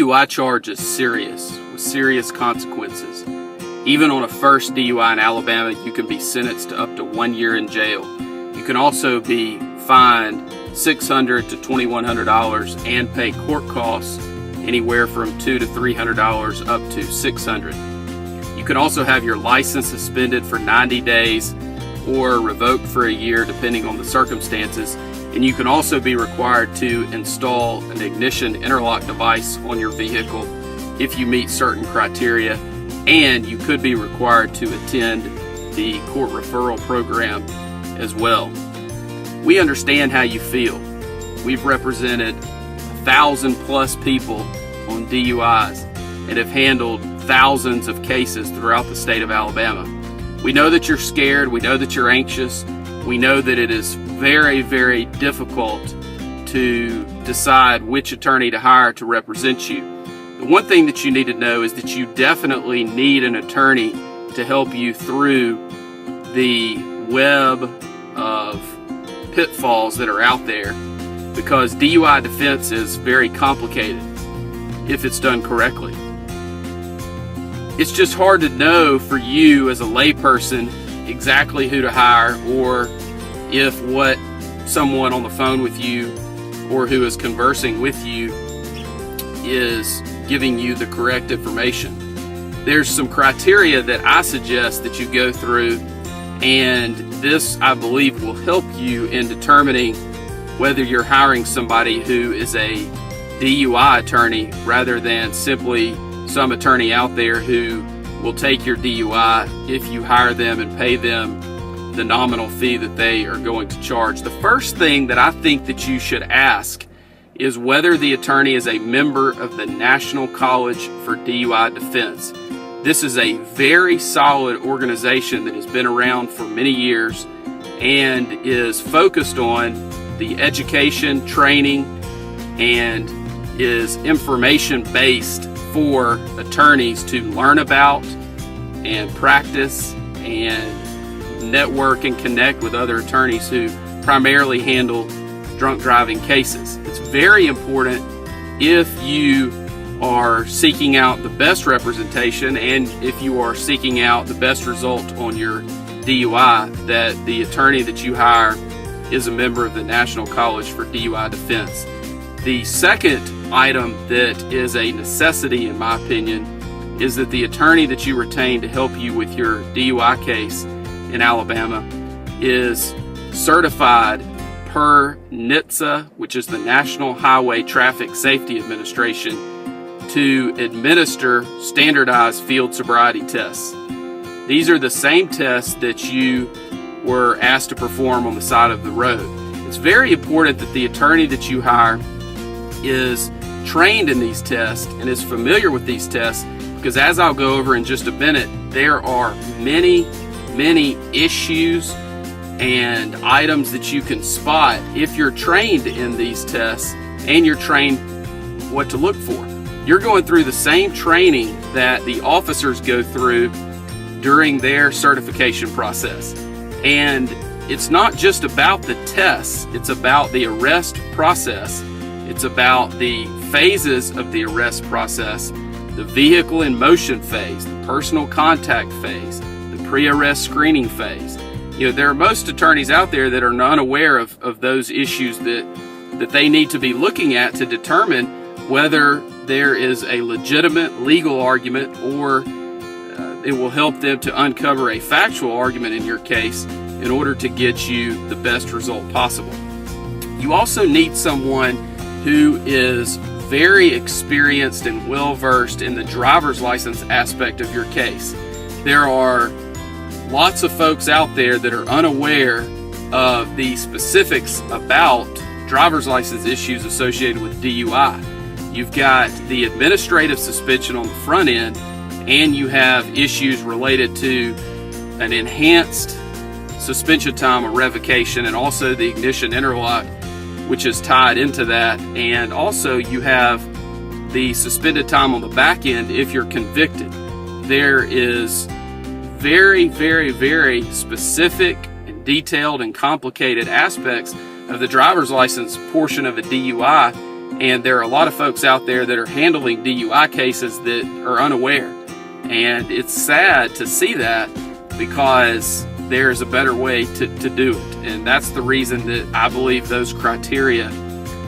DUI charge is serious, with serious consequences. Even on a first DUI in Alabama, you can be sentenced to up to 1 year in jail. You can also be fined $600 to $2,100 and pay court costs anywhere from $200 to $300 up to $600. You can also have your license suspended for 90 days or revoked for a year depending on the circumstances. And you can also be required to install an ignition interlock device on your vehicle if you meet certain criteria. And you could be required to attend the court referral program as well. We understand how you feel. We've represented 1,000+ people on DUIs and have handled thousands of cases throughout the state of Alabama. We know that you're scared. We know that you're anxious. We know that it is very, very difficult to decide which attorney to hire to represent you. The one thing that you need to know is that you definitely need an attorney to help you through the web of pitfalls that are out there, because DUI defense is very complicated if it's done correctly. It's just hard to know for you as a layperson exactly who to hire, or if what someone on the phone with you or who is conversing with you is giving you the correct information. There's some criteria that I suggest that you go through, and this, I believe, will help you in determining whether you're hiring somebody who is a DUI attorney rather than simply some attorney out there who will take your DUI if you hire them and pay them the nominal fee that they are going to charge. The first thing that I think that you should ask is whether the attorney is a member of the National College for DUI Defense. This is a very solid organization that has been around for many years and is focused on the education, training, and is information-based for attorneys to learn about and practice and network and connect with other attorneys who primarily handle drunk driving cases. It's very important, if you are seeking out the best representation and if you are seeking out the best result on your DUI, that the attorney that you hire is a member of the National College for DUI Defense. The second item that is a necessity, in my opinion, is that the attorney that you retain to help you with your DUI case in Alabama is certified per NHTSA, which is the National Highway Traffic Safety Administration, to administer standardized field sobriety tests. These are the same tests that you were asked to perform on the side of the road. It's very important that the attorney that you hire is trained in these tests and is familiar with these tests, because as I'll go over in just a minute, there are many issues and items that you can spot if you're trained in these tests and you're trained what to look for. You're going through the same training that the officers go through during their certification process. And it's not just about the tests, it's about the arrest process. It's about the phases of the arrest process, the vehicle in motion phase, the personal contact phase, the pre-arrest screening phase. You know, there are most attorneys out there that are unaware of those issues that they need to be looking at to determine whether there is a legitimate legal argument, or it will help them to uncover a factual argument in your case in order to get you the best result possible. You also need someone who is very experienced and well-versed in the driver's license aspect of your case. There are lots of folks out there that are unaware of the specifics about driver's license issues associated with DUI. You've got the administrative suspension on the front end, and you have issues related to an enhanced suspension time or revocation, and also the ignition interlock, which is tied into that. And also you have the suspended time on the back end if you're convicted. There is very specific and detailed and complicated aspects of the driver's license portion of a DUI And there are a lot of folks out there that are handling DUI cases that are unaware. And it's sad to see that, because there's a better way to do it. And that's the reason that I believe those criteria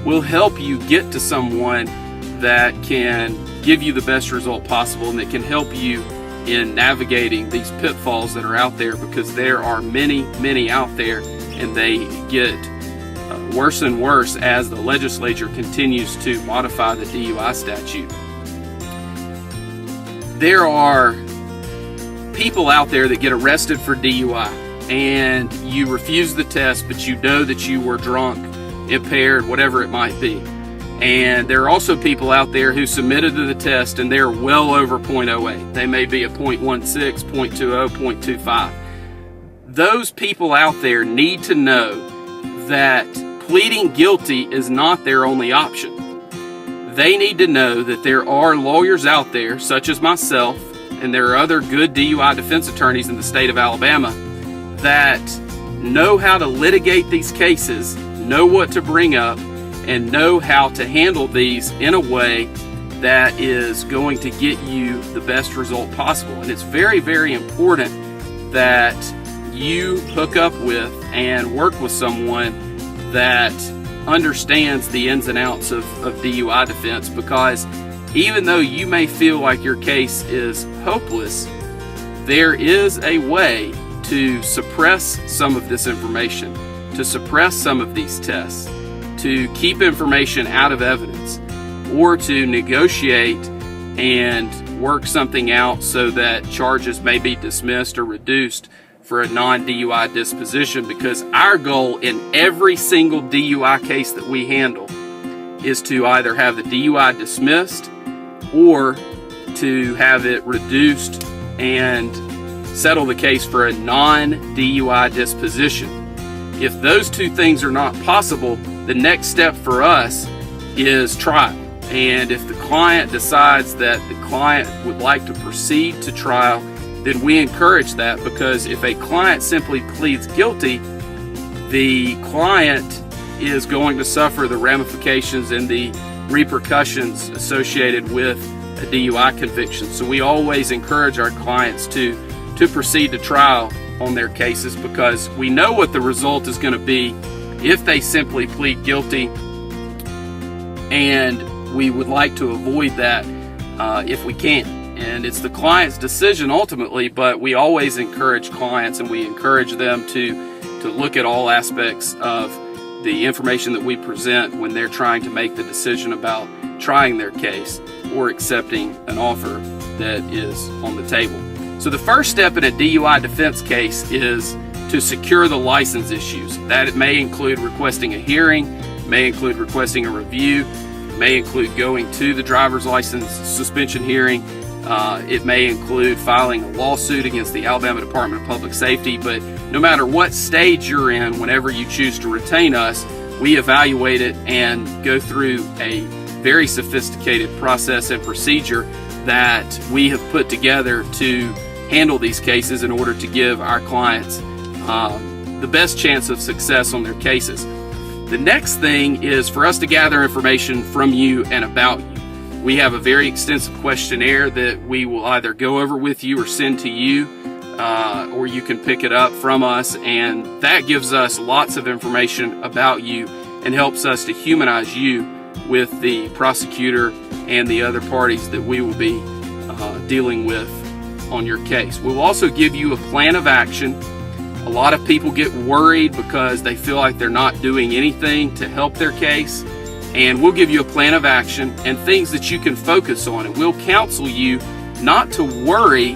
will help you get to someone that can give you the best result possible and that can help you in navigating these pitfalls that are out there, because there are many out there, and they get worse and worse as the legislature continues to modify the DUI statute. There are people out there that get arrested for DUI, and you refuse the test, but you know that you were drunk, impaired, whatever it might be. And there are also people out there who submitted to the test and they're well over 0.08. They may be a 0.16, 0.20, 0.25. Those people out there need to know that pleading guilty is not their only option. They need to know that there are lawyers out there, such as myself, and there are other good DUI defense attorneys in the state of Alabama that know how to litigate these cases, know what to bring up, and know how to handle these in a way that is going to get you the best result possible. And it's very important that you hook up with and work with someone that understands the ins and outs of DUI defense, because even though you may feel like your case is hopeless, there is a way to suppress some of this information, to suppress some of these tests, to keep information out of evidence, or to negotiate and work something out so that charges may be dismissed or reduced for a non-DUI disposition. Because our goal in every single DUI case that we handle is to either have the DUI dismissed or to have it reduced and settle the case for a non-DUI disposition. If those two things are not possible, the next step for us is trial. And if the client decides that the client would like to proceed to trial, then we encourage that, because if a client simply pleads guilty, the client is going to suffer the ramifications and the repercussions associated with a DUI conviction. So we always encourage our clients to proceed to trial on their cases, because we know what the result is going to be if they simply plead guilty, and we would like to avoid that if we can. And it's the client's decision ultimately, but we always encourage clients, and we encourage them to look at all aspects of the information that we present when they're trying to make the decision about trying their case or accepting an offer that is on the table. So the first step in a DUI defense case is to secure the license issues. That it may include requesting a hearing, may include requesting a review, may include going to the driver's license suspension hearing. It may include filing a lawsuit against the Alabama Department of Public Safety. But no matter what stage you're in, whenever you choose to retain us, we evaluate it and go through a very sophisticated process and procedure that we have put together to handle these cases in order to give our clients the best chance of success on their cases. The next thing is for us to gather information from you and about you. We have a very extensive questionnaire that we will either go over with you or send to you, or you can pick it up from us, and that gives us lots of information about you and helps us to humanize you with the prosecutor and the other parties that we will be dealing with on your case. We will also give you a plan of action. A lot of people get worried because they feel like they're not doing anything to help their case, and we'll give you a plan of action and things that you can focus on, and we'll counsel you not to worry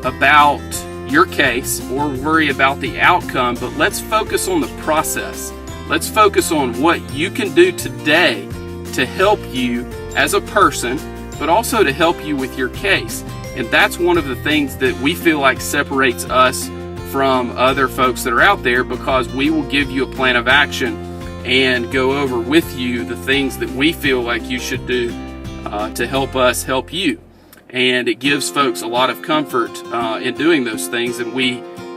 about your case or worry about the outcome, but let's focus on the process. Let's focus on what you can do today to help you as a person, but also to help you with your case. And that's one of the things that we feel like separates us from other folks that are out there, because we will give you a plan of action and go over with you the things that we feel like you should do to help us help you. And it gives folks a lot of comfort in doing those things, and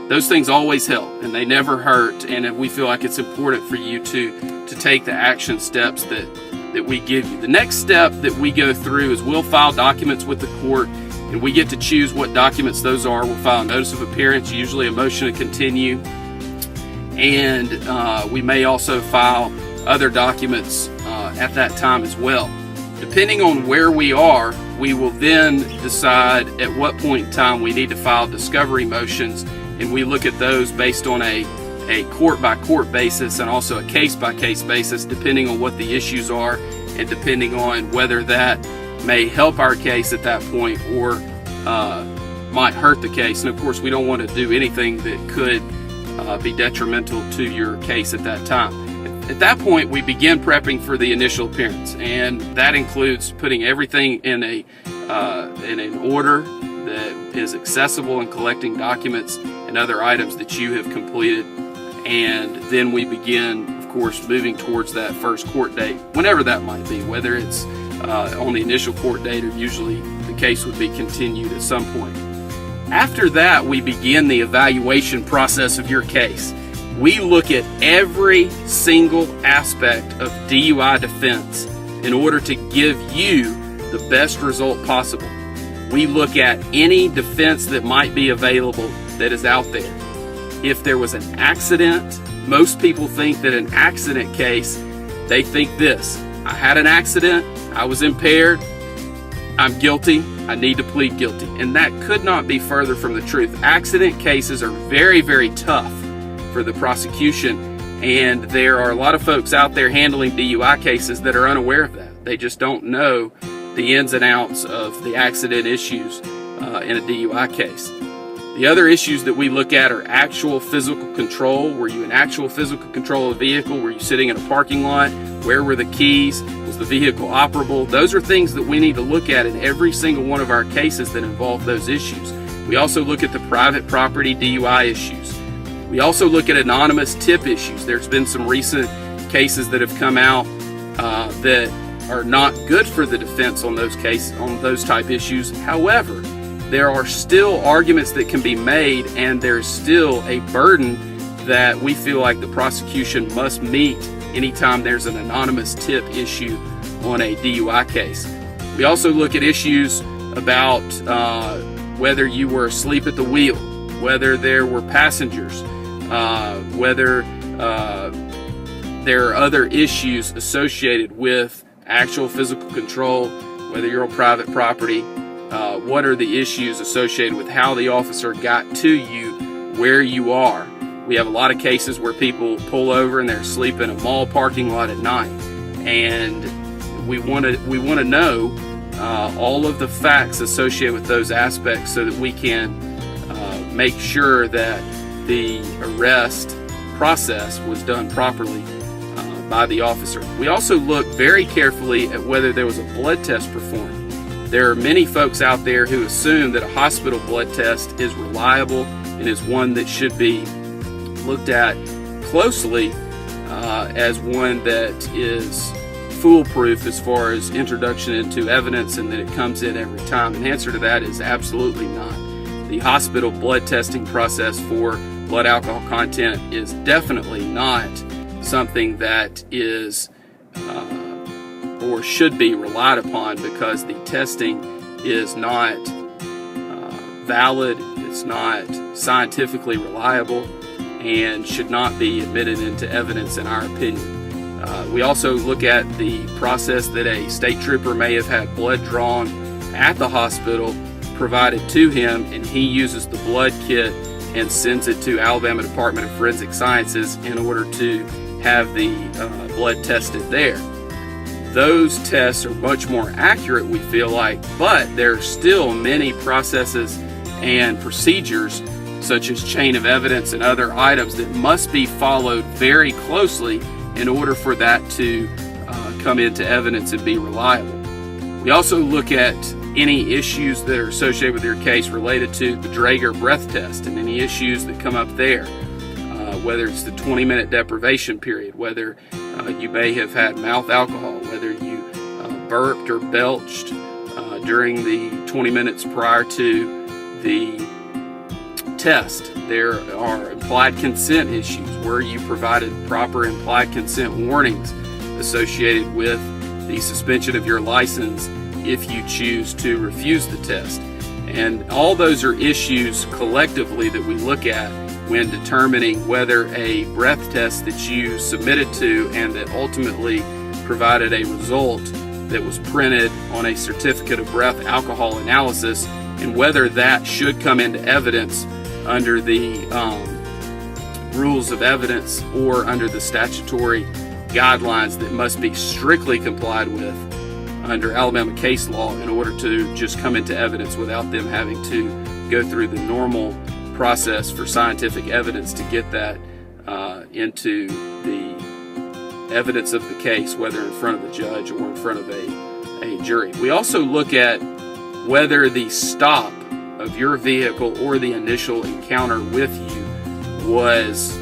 those things always help and they never hurt, and we feel like it's important for you to take the action steps that that we give you. The next step that we go through is we'll file documents with the court, and we get to choose what documents those are. We'll file a notice of appearance, usually a motion to continue, and we may also file other documents at that time as well. Depending on where we are, we will then decide at what point in time we need to file discovery motions, and we look at those based on a court-by-court basis and also a case-by-case basis, depending on what the issues are and depending on whether that may help our case at that point or might hurt the case. And of course, we don't want to do anything that could be detrimental to your case at that time. At that point, we begin prepping for the initial appearance, and that includes putting everything in an order that is accessible and collecting documents and other items that you have completed. And then we begin, of course, moving towards that first court date, whenever that might be, whether it's on the initial court date or usually the case would be continued at some point. After that, we begin the evaluation process of your case. We look at every single aspect of DUI defense in order to give you the best result possible. We look at any defense that might be available that is out there. If there was an accident, most people think that an accident case, they think this: I had an accident, I was impaired, I'm guilty, I need to plead guilty. And that could not be further from the truth. Accident cases are very, very tough for the prosecution, and there are a lot of folks out there handling DUI cases that are unaware of that. They just don't know the ins and outs of the accident issues in a DUI case. The other issues that we look at are actual physical control. Were you in actual physical control of the vehicle? Were you sitting in a parking lot? Where were the keys? Was the vehicle operable? Those are things that we need to look at in every single one of our cases that involve those issues. We also look at the private property DUI issues. We also look at anonymous tip issues. There's been some recent cases that have come out that are not good for the defense on those type issues. However, there are still arguments that can be made, and there's still a burden that we feel like the prosecution must meet anytime there's an anonymous tip issue on a DUI case. We also look at issues about whether you were asleep at the wheel, whether there were passengers, whether there are other issues associated with actual physical control, whether you're on private property, what are the issues associated with how the officer got to you where you are. We have a lot of cases where people pull over and they're asleep in a mall parking lot at night, and we want to know all of the facts associated with those aspects so that we can make sure that the arrest process was done properly by the officer. We also look very carefully at whether there was a blood test performed. There are many folks out there who assume that a hospital blood test is reliable and is one that should be looked at closely as one that is foolproof as far as introduction into evidence and that it comes in every time. And the answer to that is absolutely not. The hospital blood testing process for blood alcohol content is definitely not something that is or should be relied upon, because the testing is not valid, it's not scientifically reliable, and should not be admitted into evidence in our opinion. We also look at the process that a state trooper may have had blood drawn at the hospital provided to him, and he uses the blood kit and sends it to Alabama Department of Forensic Sciences in order to have the blood tested there. Those tests are much more accurate, we feel like, but there are still many processes and procedures such as chain of evidence and other items that must be followed very closely in order for that to come into evidence and be reliable. We also look at any issues that are associated with your case related to the Draeger breath test and any issues that come up there, whether it's the 20-minute deprivation period, whether you may have had mouth alcohol, whether you burped or belched during the 20 minutes prior to the test. There are implied consent issues where you provided proper implied consent warnings associated with the suspension of your license if you choose to refuse the test. And all those are issues collectively that we look at when determining whether a breath test that you submitted to and that ultimately provided a result that was printed on a certificate of breath alcohol analysis, and whether that should come into evidence under the rules of evidence or under the statutory guidelines that must be strictly complied with under Alabama case law in order to just come into evidence without them having to go through the normal process for scientific evidence to get that into the evidence of the case, whether in front of the judge or in front of a jury. We also look at whether the stop of your vehicle or the initial encounter with you was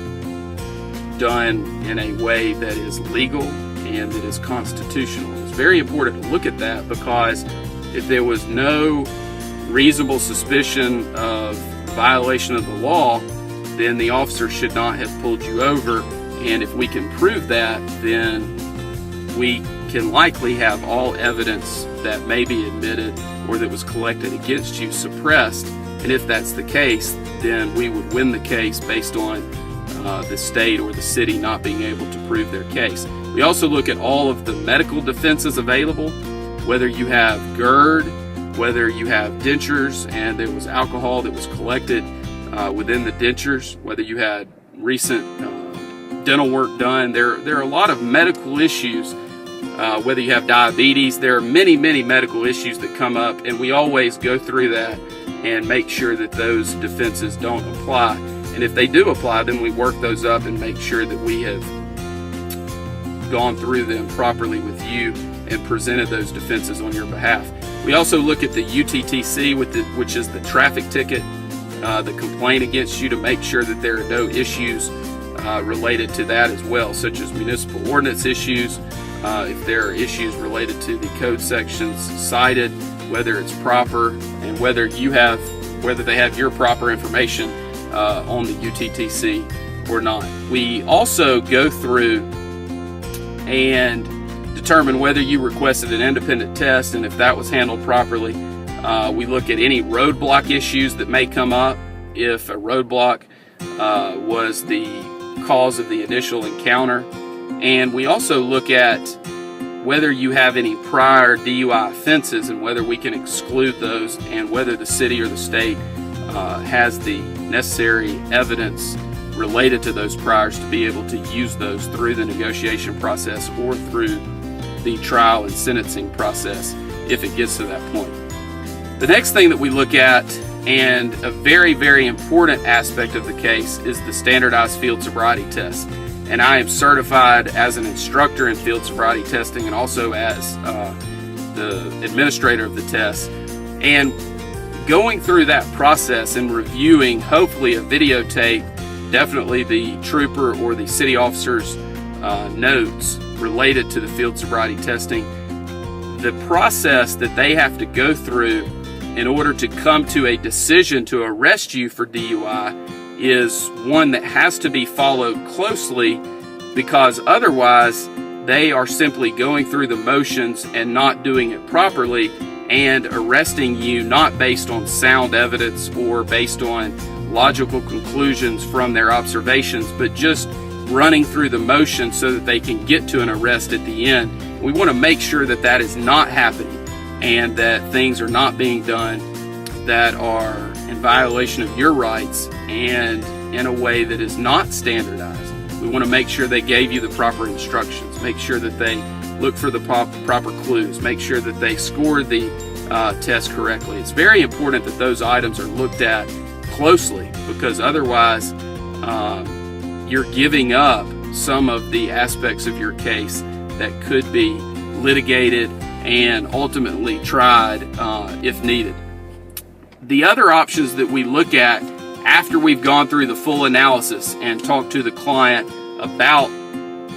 done in a way that is legal and that is constitutional. It's very important to look at that, because if there was no reasonable suspicion of violation of the law, then the officer should not have pulled you over. And if we can prove that, then we can likely have all evidence that may be admitted or that was collected against you suppressed. And if that's the case, then we would win the case based on the state or the city not being able to prove their case. We also look at all of the medical defenses available, whether you have GERD, whether you have dentures and there was alcohol that was collected within the dentures, whether you had recent dental work done. There are a lot of medical issues, whether you have diabetes. There are many medical issues that come up, and we always go through that and make sure that those defenses don't apply. And if they do apply, then we work those up and make sure that we have gone through them properly with you and presented those defenses on your behalf. We also look at the UTTC, which is the traffic ticket, the complaint against you, to make sure that there are no issues related to that as well, such as municipal ordinance issues. If there are issues related to the code sections cited, whether it's proper and whether they have your proper information on the UTTC or not. We also go through and determine whether you requested an independent test and if that was handled properly. We look at any roadblock issues that may come up, if a roadblock was the cause of the initial encounter. And we also look at whether you have any prior DUI offenses and whether we can exclude those, and whether the city or the state has the necessary evidence related to those priors to be able to use those through the negotiation process or through the trial and sentencing process if it gets to that point. The next thing that we look at, and a very important aspect of the case, is the Standardized Field Sobriety Test. And I am certified as an instructor in field sobriety testing and also as the administrator of the test. And going through that process and reviewing, hopefully a videotape, definitely the trooper or the city officer's notes related to the field sobriety testing, the process that they have to go through in order to come to a decision to arrest you for DUI is one that has to be followed closely, because otherwise they are simply going through the motions and not doing it properly and arresting you not based on sound evidence or based on logical conclusions from their observations, but just running through the motions so that they can get to an arrest at the end. We want to make sure that that is not happening and that things are not being done that are in violation of your rights and in a way that is not standardized. We want to make sure they gave you the proper instructions, make sure that they look for the proper clues, make sure that they scored the test correctly. It's very important that those items are looked at closely, because otherwise you're giving up some of the aspects of your case that could be litigated and ultimately tried if needed. The other options that we look at after we've gone through the full analysis and talked to the client about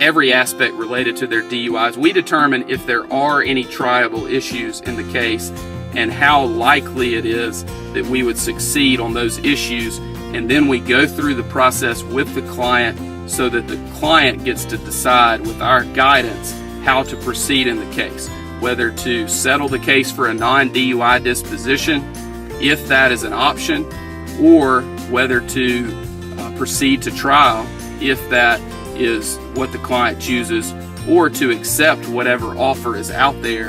every aspect related to their DUIs, we determine if there are any triable issues in the case and how likely it is that we would succeed on those issues. And then we go through the process with the client so that the client gets to decide with our guidance how to proceed in the case, whether to settle the case for a non-DUI disposition, if that is an option, or whether to proceed to trial, if that is what the client chooses, or to accept whatever offer is out there,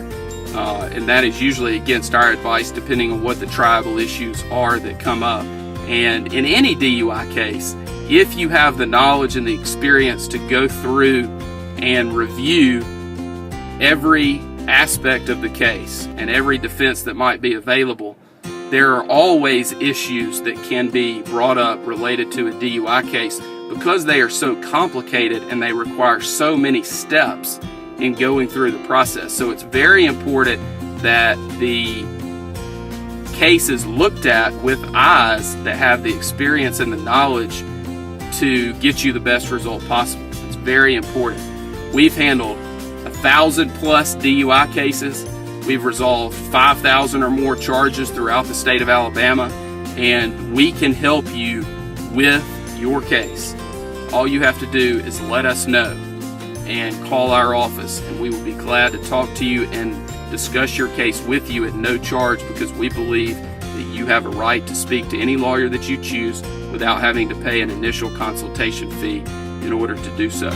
and that is usually against our advice depending on what the tribal issues are that come up. And in any DUI case, if you have the knowledge and the experience to go through and review every aspect of the case and every defense that might be available, there are always issues that can be brought up related to a DUI case because they are so complicated and they require so many steps in going through the process. So it's very important that the case is looked at with eyes that have the experience and the knowledge to get you the best result possible. It's very important. We've handled 1,000+ DUI cases. We've resolved 5,000 or more charges throughout the state of Alabama, and we can help you with your case. All you have to do is let us know and call our office, and we will be glad to talk to you and discuss your case with you at no charge, because we believe that you have a right to speak to any lawyer that you choose without having to pay an initial consultation fee in order to do so.